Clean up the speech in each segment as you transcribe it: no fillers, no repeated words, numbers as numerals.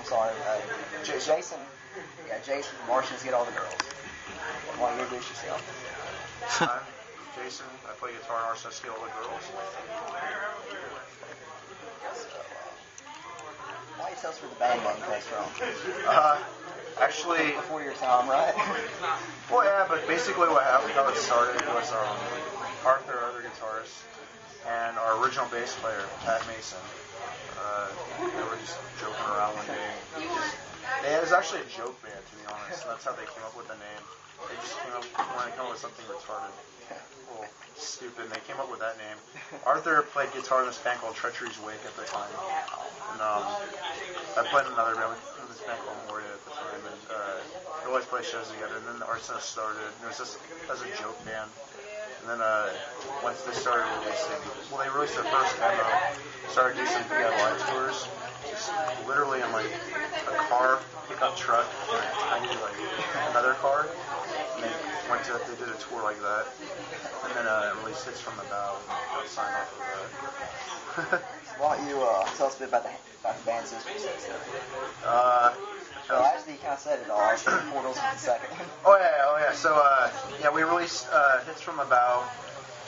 I'm sorry. Jason. Yeah, Jason from Arsonists get all the girls. Why don't you introduce yourself? I'm Jason. I play guitar in Arsonists, get all the girls. Why don't you tell us where the band name comes from? Actually, before your time, right? Well, yeah, but basically what happened, how it started was Arthur, our other guitarist, and our original bass player, Pat Mason. They were just joking around one day. It was actually a joke band, to be honest. And that's how they came up with the name. They just wanted to come up with something retarded. Well, stupid. And they came up with that name. Arthur played guitar in this band called Treachery's Wake at the time. And I played in another band with this band called Moria at the time. And we always played shows together. And then the Arsonists started. And it was just as a joke band. And then once they started releasing, they released their first demo, started doing some DIY tours, just literally in like a car, pickup truck, and a tiny another car. And they did a tour like that, and then released Hits from the Bow and got signed off of that. Why don't you tell us a bit about the band's history? Well, actually, you kind of said it all. I'll say Portals in a second. Oh yeah. So we released Hits from the Bow,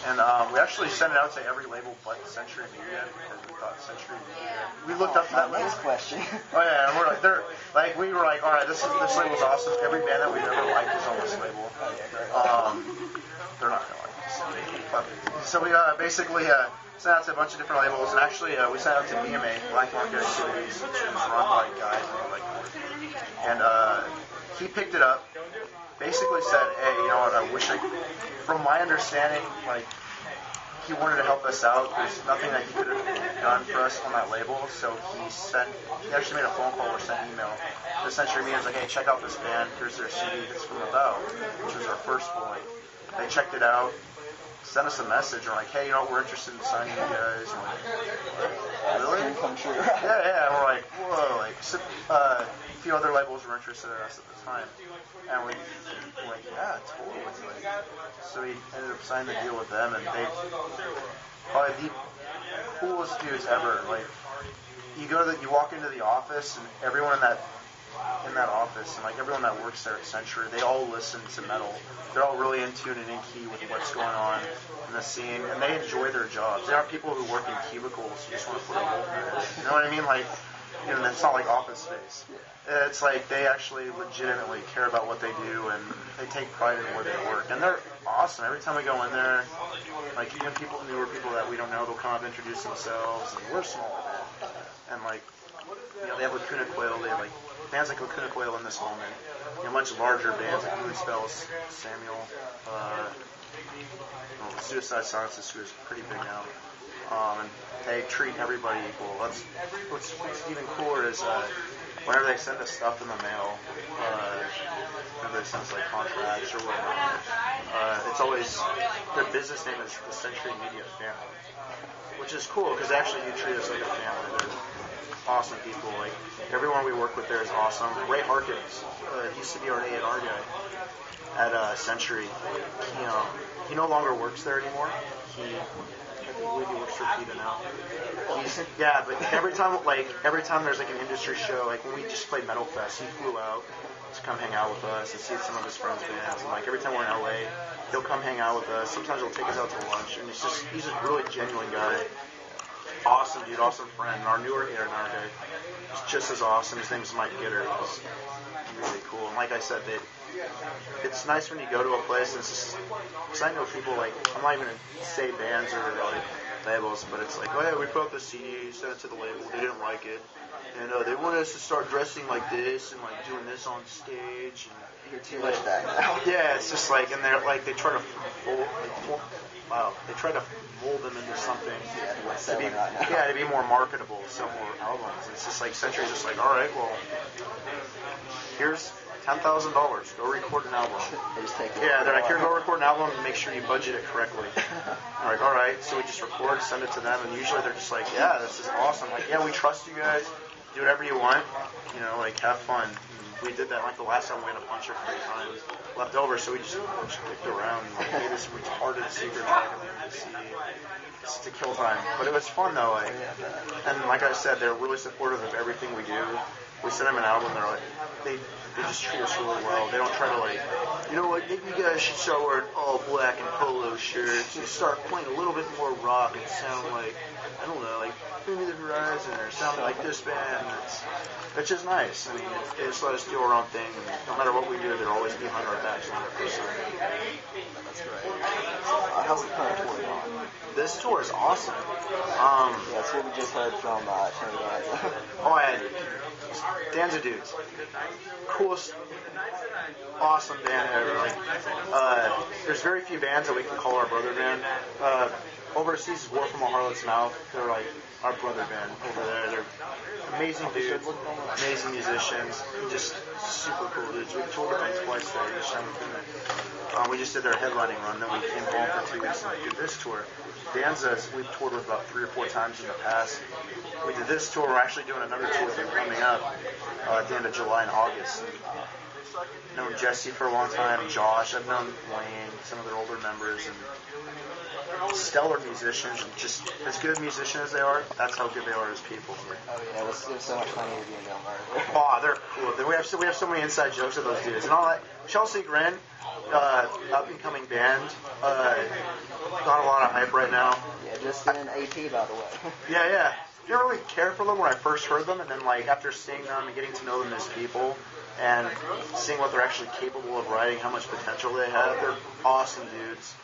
and we actually sent it out to every label but Century Media because we thought Century Media. We looked up to that label. Next question. Oh yeah, and we were like, all right, this label's awesome. Every band that we've ever liked is on this label. They're not gonna like this. So we basically sent out to a bunch of different labels, and actually we sent out to BMA, Black Market Activities, which was run by guys and he picked it up. Basically said, hey, you know what? From my understanding, he wanted to help us out. There's nothing that he could have done for us on that label, so he actually made a phone call or sent an email to Century Media. He was like, hey, check out this band. Here's their CD, Hits from the Bow, which was our first one. They checked it out, sent us a message, and we're like, hey, you know what? We're interested in signing you guys. And we're like, really? Yeah. We're like, whoa. A few other labels were interested in us at the time. And we're like, yeah, totally. So we ended up signing the deal with them, and they probably the coolest dudes ever. You walk into the office, and everyone in that office, and everyone that works there at Century, they all listen to metal. They're all really in tune and in key with what's going on in the scene, and they enjoy their jobs. They aren't people who work in cubicles who just want to put a hole in it. You know what I mean? It's not like Office Space. It's like they actually legitimately care about what they do, and they take pride in where they work. And they're awesome. Every time we go in there, even newer people that we don't know, they'll come up and introduce themselves, and we're small band. And they have Lacuna Coil, they have bands like Lacuna Coil in this moment. Much larger bands like Moonspells, Samuel, Suicide Silences, who is pretty big now. And they treat everybody equal. What's even cooler is whenever they send us stuff in the mail, whenever they send us contracts or whatever, it's always, their business name is the Century Media Family, which is cool because actually you treat us like a family. They're awesome people. Everyone we work with there is awesome. Ray Harkins, he used to be our A&R guy at Century. He no longer works there anymore. I believe he works for PETA now. But every time there's an industry show, when we just played Metal Fest, he flew out to come hang out with us and see some of his friends' bands. And every time we're in LA, he'll come hang out with us. Sometimes he'll take us out to lunch, and he's a really genuine guy. Awesome dude, awesome friend. And our newer A&R guy is just as awesome. His name is Mike Gitter. He's really cool. And like I said, it's nice when you go to a place and it's just, because I know people I'm not even going to say bands or labels, but it's oh yeah, we put up the CD, sent it to the label, they didn't like it, and they wanted us to start dressing like this and doing this on stage. And you're too much that now. Yeah, it's just and they're they try to mold them into something to be more marketable, sell more albums. And it's just Century's just all right, well, here's $10,000. Go record an album. They're here, go record an album and make sure you budget it correctly. I'm all right. So we just record, send it to them, and usually they're just yeah, this is awesome. We trust you guys. Do whatever you want. Have fun. And we did that. The last time we had a bunch of free time left over, so we just kicked around and made this retarded secret track at the end of the CD just to kill time. But it was fun though. And like I said, they're really supportive of everything we do. we send them an album. They're like, they just treat us really well. They don't try to like, you know what, maybe you guys should start wearing all black and polo shirts and start playing a little bit more rock and sound like, I don't know, like Bring Me the Horizon or sound like this band. It's just nice. I mean, they just let us do our own thing, and no matter what we do, they're always behind our backs 100%. That's great. How's the current tour going? This tour is awesome. Yeah, that's what we just heard from Trinity Danza. Oh, yeah. Danza dudes. Coolest, awesome band ever. Like, there's very few bands that we can call our brother band. Overseas is War from a Harlot's Mouth. They're like our brother band over there. They're amazing dudes, amazing musicians, just super cool dudes. We toured with them twice there each time we've been there. We just did their headlining run, then we came home for 2 weeks and did this tour. Danza's we've toured with about 3 or 4 times in the past. We did this tour. We're actually doing another tour with them coming up at the end of July and August. I've known Jesse for a long time, Josh. I've known Wayne, some of their older members, and stellar musicians, and just as good musicians as they are, that's how good they are as people. Oh yeah, it was so much fun interviewing them. Oh, they're cool. We have so many inside jokes with those dudes, and all that. Chelsea Grin, up and coming band, got a lot of hype right now. Yeah, just did an AP by the way. Yeah. Didn't really care for them when I first heard them, and then like after seeing them and getting to know them as people, and seeing what they're actually capable of writing, how much potential they have, they're awesome dudes.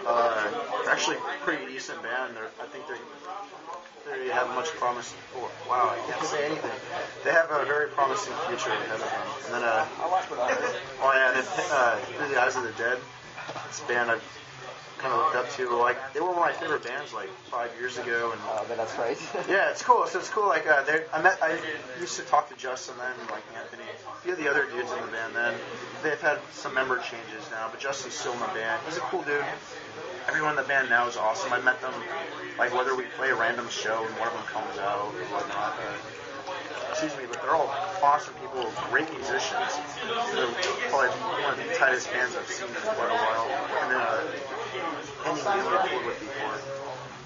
They're actually a pretty decent band. I think they have much promise. Oh, wow, I can't say anything. They have a very promising future ahead of them. And then, I like what I heard. Oh yeah, and then Through the Eyes of the Dead. This band I've kind of looked up to. Like they were one of my favorite bands like 5 years ago. And but that's crazy. yeah, it's cool. So it's cool. Like I used to talk to Justin then, and like Anthony, a few of the other dudes in the band. Then they've had some member changes now, but Justin's still in the band. He's a cool dude. Everyone in the band now is awesome. I met them, like whether we play a random show and one of them comes out or whatnot. Excuse me, but they're all awesome people, great musicians. They're probably one of the tightest bands I've seen in quite a while. And then Henny Neal I toured with before.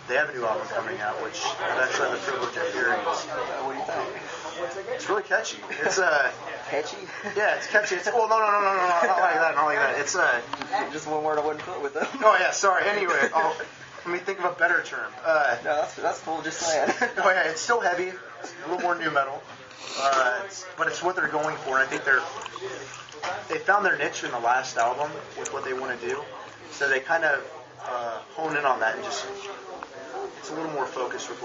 They have a new album coming out, which I've actually had the privilege of hearing. What do you think? It's really catchy. It's catchy? Yeah, it's catchy. It's well, no, not like that. It's just one word I wouldn't put with it. Oh yeah, sorry. Anyway, let me think of a better term. No, that's cool. Just saying. Oh yeah, it's still heavy. It's a little more new metal, but it's what they're going for. And I think they found their niche in the last album with what they want to do. So they kind of hone in on that and just it's a little more focused with what